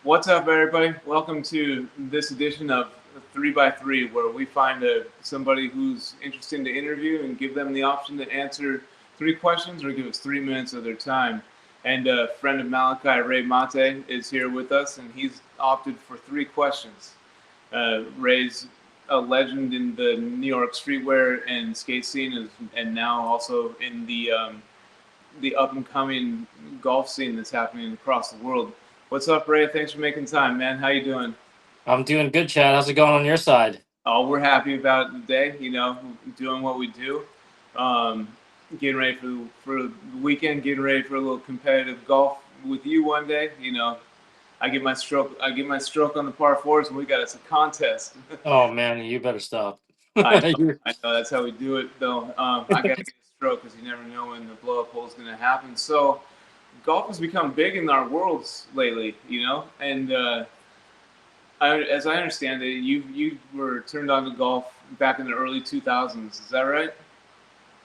What's up, everybody? Welcome to this edition of 3 by 3 where we find somebody who's interesting to interview and give them the option to answer three questions or give us 3 minutes of their time. And a friend of Malachi, Ray Mate, is here with us, and he's opted for three questions. Ray's a legend in the New York streetwear and skate scene, and now also in the up and coming golf scene that's happening across the world. What's up, Ray? Thanks for making time, man. How you doing? I'm doing good, Chad. How's it going on your side? Oh, we're happy about it today. Doing what we do. Um, Getting ready for the weekend. Getting ready for a little competitive golf with you one day. I get my stroke. I get my stroke on the par fours, and we got us a contest. Oh man, you better stop. I know. You- I know. That's how we do it, though. I got to get a stroke because you never know when the blow up hole is going to happen. So golf has become big in our worlds lately, and as I understand it, you were turned on to golf back in the early 2000s. Is that right?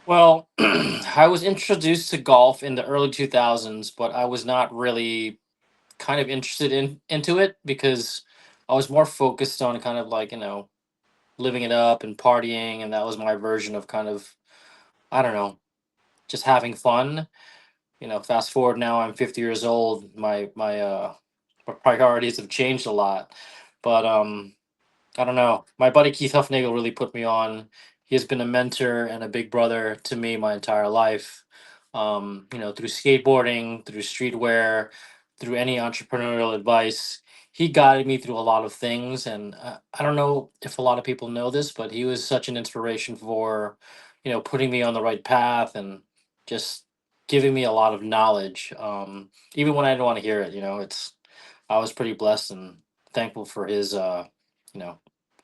well, I was introduced to golf in the early 2000s, but I was not really kind of interested into it because I was more focused on kind of like, living it up and partying, and that was my version of kind of, I don't know, just having fun. Fast forward now, I'm 50 years old. My priorities have changed a lot. But I don't know. My buddy Keith Huffnagel really put me on. He has been a mentor and a big brother to me my entire life. Through skateboarding, through streetwear, through any entrepreneurial advice. He guided me through a lot of things. And I don't know if a lot of people know this, but he was such an inspiration for, putting me on the right path and just giving me a lot of knowledge. Even when I didn't want to hear it, I was pretty blessed and thankful for his, you know,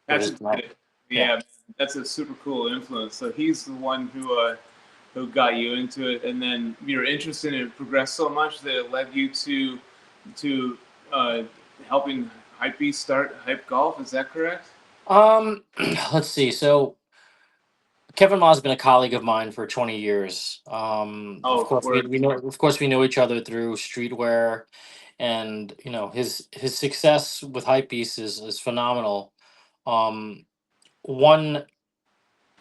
for That's his a, life. Yeah. yeah, that's a super cool influence. So he's the one who got you into it, and then your interest in it progressed so much that it led you to uh, helping Hypebeast start Hype Golf. Is that correct? Let's see. So Kevin Ma has been a colleague of mine for 20 years. Of Oh, course, we, word. we know, of course, we know each other through streetwear, and his success with Hypebeast is phenomenal. Um, one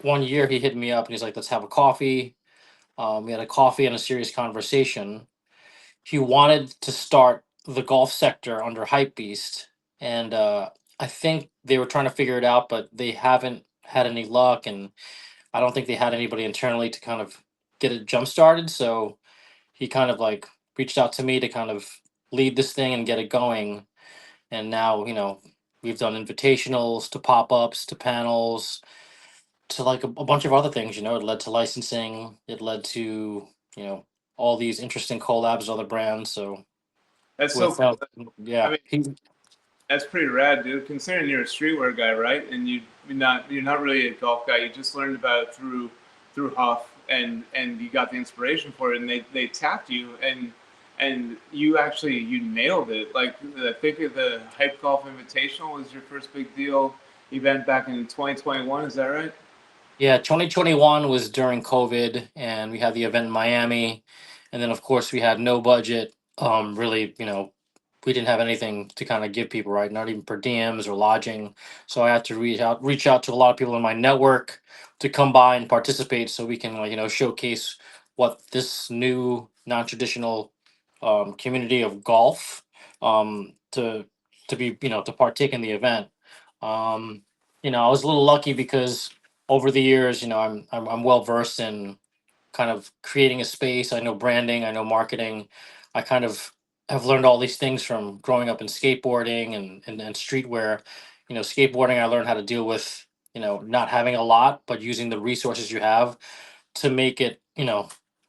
one year he hit me up and he's like, "Let's have a coffee." We had a coffee and a serious conversation. He wanted to start the golf sector under Hypebeast, and I think they were trying to figure it out, but they haven't had any luck, and I don't think they had anybody internally to kind of get it jump started. So he kind of like reached out to me to kind of lead this thing and get it going. And now, we've done invitationals to pop ups to panels to like a bunch of other things. It led to licensing, it led to, you know, all these interesting collabs with other brands. So That's so with cool. I yeah, mean, that's pretty rad, dude. Considering you're a streetwear guy, right? And you're not really a golf guy. You just learned about it through Huff, and you got the inspiration for it, and they tapped you, and you nailed it. Like I think the Hype Golf Invitational was your first big deal event back in 2021. Is that right? yeah, 2021 was during COVID, and we had the event in Miami, and then of course we had no budget. Really, we didn't have anything to kind of give people, right? Not even per diems or lodging. So I had to reach out to a lot of people in my network to come by and participate, so we can, like, showcase what this new non-traditional community of golf to be, to partake in the event. Um, I was a little lucky because over the years, I'm well versed in kind of creating a space. I know branding, I know marketing. I kind of have learned all these things from growing up in skateboarding and streetwear. Skateboarding, I learned how to deal with, not having a lot, but using the resources you have to make it,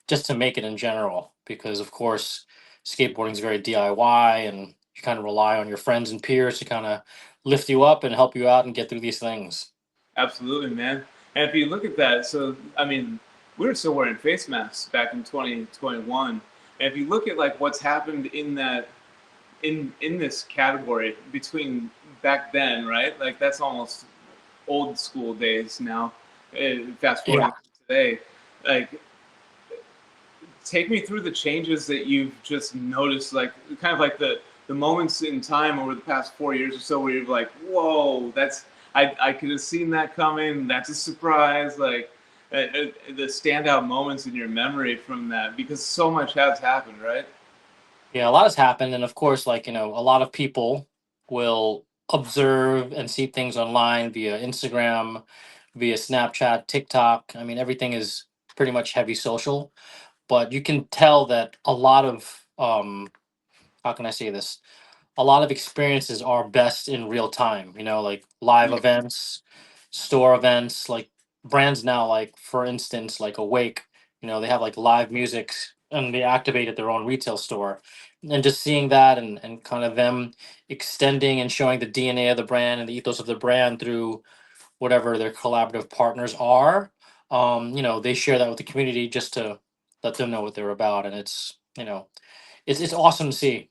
just to make it in general. Because of course, skateboarding is very DIY, and you kind of rely on your friends and peers to kind of lift you up and help you out and get through these things. Absolutely, man. And if you look at that, so I mean, we were still wearing face masks back in 2021. And if you look at like what's happened in this category between back then, right? Like that's almost old school days now. Fast Yeah. forwarding to today, like take me through the changes that you've just noticed, like kind of like the moments in time over the past 4 years or so where you're like, whoa, that's I could have seen that coming. That's a surprise. Like the standout moments in your memory from that, because so much has happened, right? Yeah, a lot has happened, and of course, like a lot of people will observe and see things online via Instagram, via Snapchat, TikTok. I mean, everything is pretty much heavy social, but you can tell that a lot of how can I say this? A lot of experiences are best in real time, like live Yeah, events, store events, like brands now, like for instance, like Awake, they have like live music and they activated their own retail store. And just seeing that and kind of them extending and showing the DNA of the brand and the ethos of the brand through whatever their collaborative partners are. They share that with the community just to let them know what they're about. And it's awesome to see.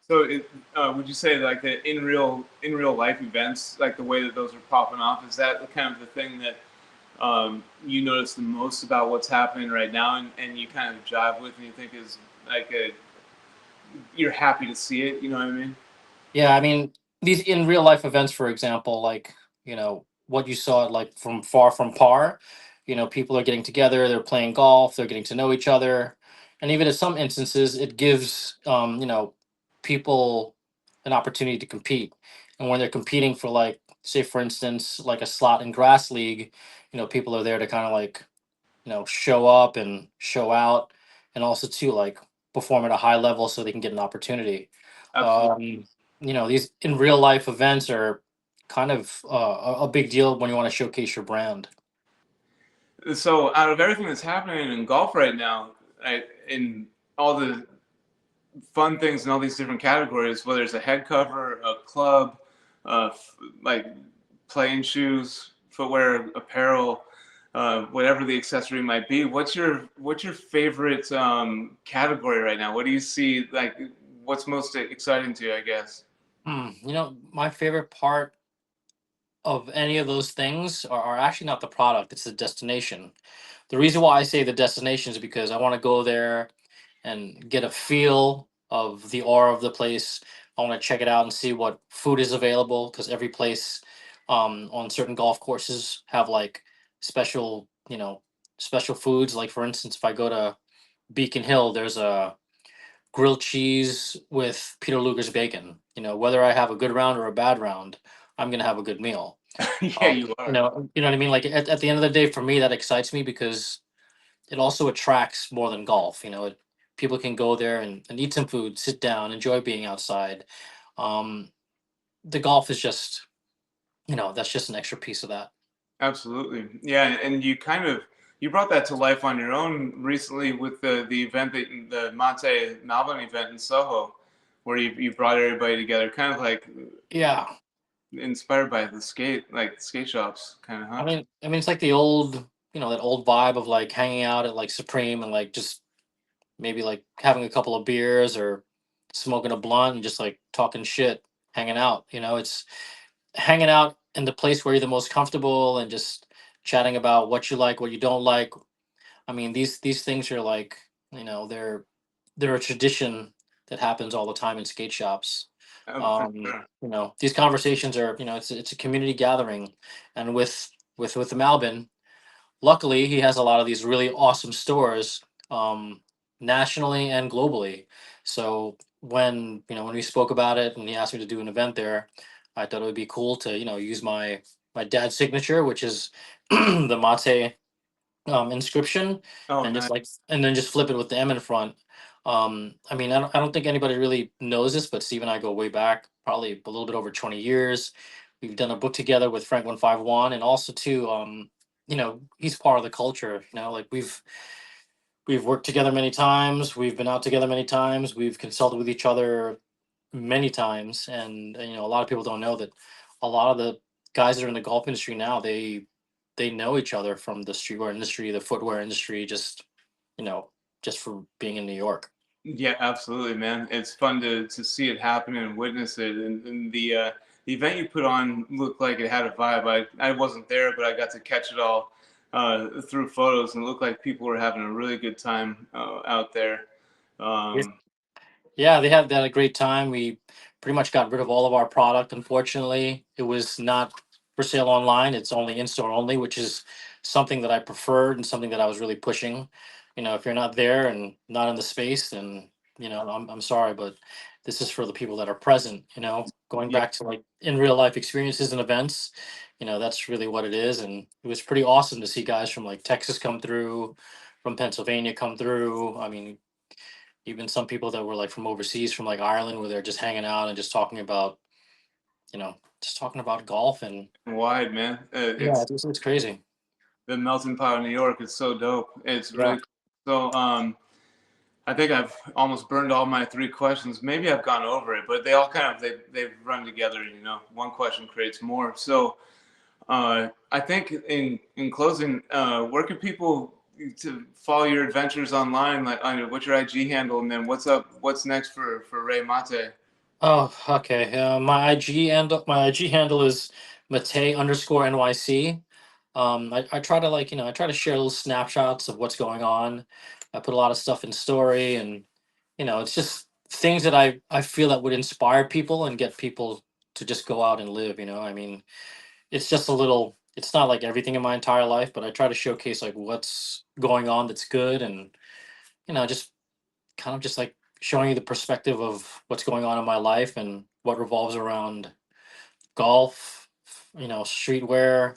so would you say like that in real life events, like the way that those are popping off, is that the kind of the thing that you notice the most about what's happening right now, and you kind of jive with, and you think is like you're happy to see it. You know what I mean? Yeah, I mean, these in real life events, for example, like, what you saw like from Far From Par, people are getting together, they're playing golf, they're getting to know each other. And even in some instances, it gives, people an opportunity to compete. And when they're competing for like, say, for instance, like a slot in grass league, people are there to kind of like, show up and show out and also to like perform at a high level so they can get an opportunity. Absolutely. um these in real life events are kind of a big deal when you want to showcase your brand. So, out of everything that's happening in golf right now, right, in all the fun things in all these different categories, whether it's a head cover, a club, like playing shoes, footwear, apparel, whatever the accessory might be. What's your favorite category right now? What do you see like? What's most exciting to you? I guess. My favorite part of any of those things are actually not the product, it's the destination. The reason why I say the destination is because I want to go there and get a feel of the aura of the place. I want to check it out and see what food is available because every place on certain golf courses have like special, special foods. Like for instance, if I go to Beacon Hill, there's a grilled cheese with Peter Luger's bacon. Whether I have a good round or a bad round, I'm gonna have a good meal. Yeah, you are. You know what I mean. Like at the end of the day, for me, that excites me because it also attracts more than golf. People can go there and eat some food, sit down, enjoy being outside. Um, the golf is just, that's just an extra piece of that. Absolutely. Yeah, and you kind of you brought that to life on your own recently with the event that the Monte Malvin event in Soho, where you brought everybody together, kind of like Yeah, inspired by the skate shops, kind of, huh? I mean, it's like the old, that old vibe of like hanging out at like Supreme and like just maybe like having a couple of beers or smoking a blunt and just like talking shit, hanging out. It's hanging out in the place where you're the most comfortable and just chatting about what you like, what you don't like. I mean, these things are like, they're a tradition that happens all the time in skate shops. For sure. These conversations are, it's a community gathering, and with Malbin, luckily he has a lot of these really awesome stores, um, nationally and globally. So when we spoke about it and he asked me to do an event there, I thought it would be cool to use my dad's signature, which is the mate inscription, Oh, and nice. then just flip it with the M in front. I mean, I don't think anybody really knows this, but Steve and I go way back, probably a little bit over 20 years. We've done a book together with Frank 151, and also too, he's part of the culture. Like we've worked together many times, we've been out together many times, we've consulted with each other many times, and a lot of people don't know that a lot of the guys that are in the golf industry now, they know each other from the streetwear industry, the footwear industry, you know, just for being in New York. Yeah, absolutely, man. It's fun to see it happen and witness it. And the event you put on looked like it had a vibe. I wasn't there, but I got to catch it all through photos, and it looked like people were having a really good time out there. Yes. Um, Yeah, they had a great time. We pretty much got rid of all of our product. Unfortunately, it was not for sale online. It's only in store only, which is something that I preferred and something that I was really pushing. If you're not there and not in the space, then I'm sorry, but this is for the people that are present. Going Yeah. back to like in real life experiences and events, that's really what it is. And it was pretty awesome to see guys from like Texas come through, from Pennsylvania come through. I mean, even some people that were like from overseas, from like Ireland, where they're just hanging out and just talking about golf. And Wide, man. yeah, It's it's crazy. the melting pot of New York. It's so dope. It's Yeah. really cool. So. I think I've almost burned all my three questions. Maybe I've gone over it, but they all kind of they've run together. One question creates more. So I think in closing, where can people to follow your adventures online? Like, what's your IG handle, and then what's up? What's next for Ray Mate? Oh, okay. My IG handle is Mate_NYC. I try to I try to share little snapshots of what's going on. I put a lot of stuff in story, and it's just things that I feel that would inspire people and get people to just go out and live. I mean, it's just a little. It's not like everything in my entire life, but I try to showcase like what's going on that's good, and just kind of just like showing you the perspective of what's going on in my life and what revolves around golf, streetwear,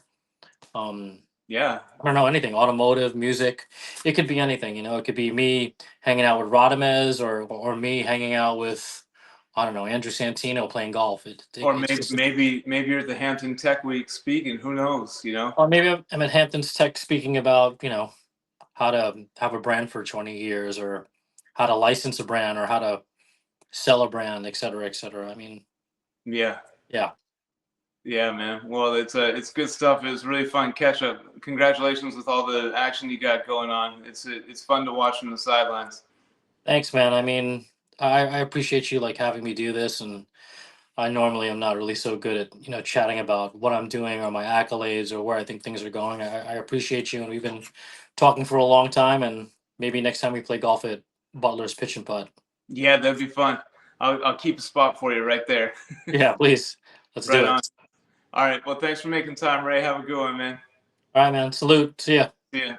um, Yeah, I don't know, anything, automotive, music. It could be anything, it could be me hanging out with Radames, or me hanging out with, I don't know, Andrew Santino playing golf. or It's just, maybe you're at the Hampton Tech Week speaking. Who knows? or maybe I'm at Hamptons Tech speaking about, how to have a brand for 20 years, or how to license a brand, or how to sell a brand, et cetera, et cetera. I mean, Yeah. yeah. Yeah, man. Well, it's good stuff. It was really fun catch up. Congratulations with all the action you got going on. It's fun to watch from the sidelines. Thanks, man. I mean, I appreciate you like having me do this, and I normally am not really so good at chatting about what I'm doing or my accolades or where I think things are going. I appreciate you, and we've been talking for a long time. And maybe next time we play golf at Butler's Pitch and Putt. Yeah, that'd be fun. I'll keep a spot for you right there. Yeah, please, let's Right do on. it. All right. Well, thanks for making time, Ray. Have a good one, man. All right, man. Salute. See ya. See ya.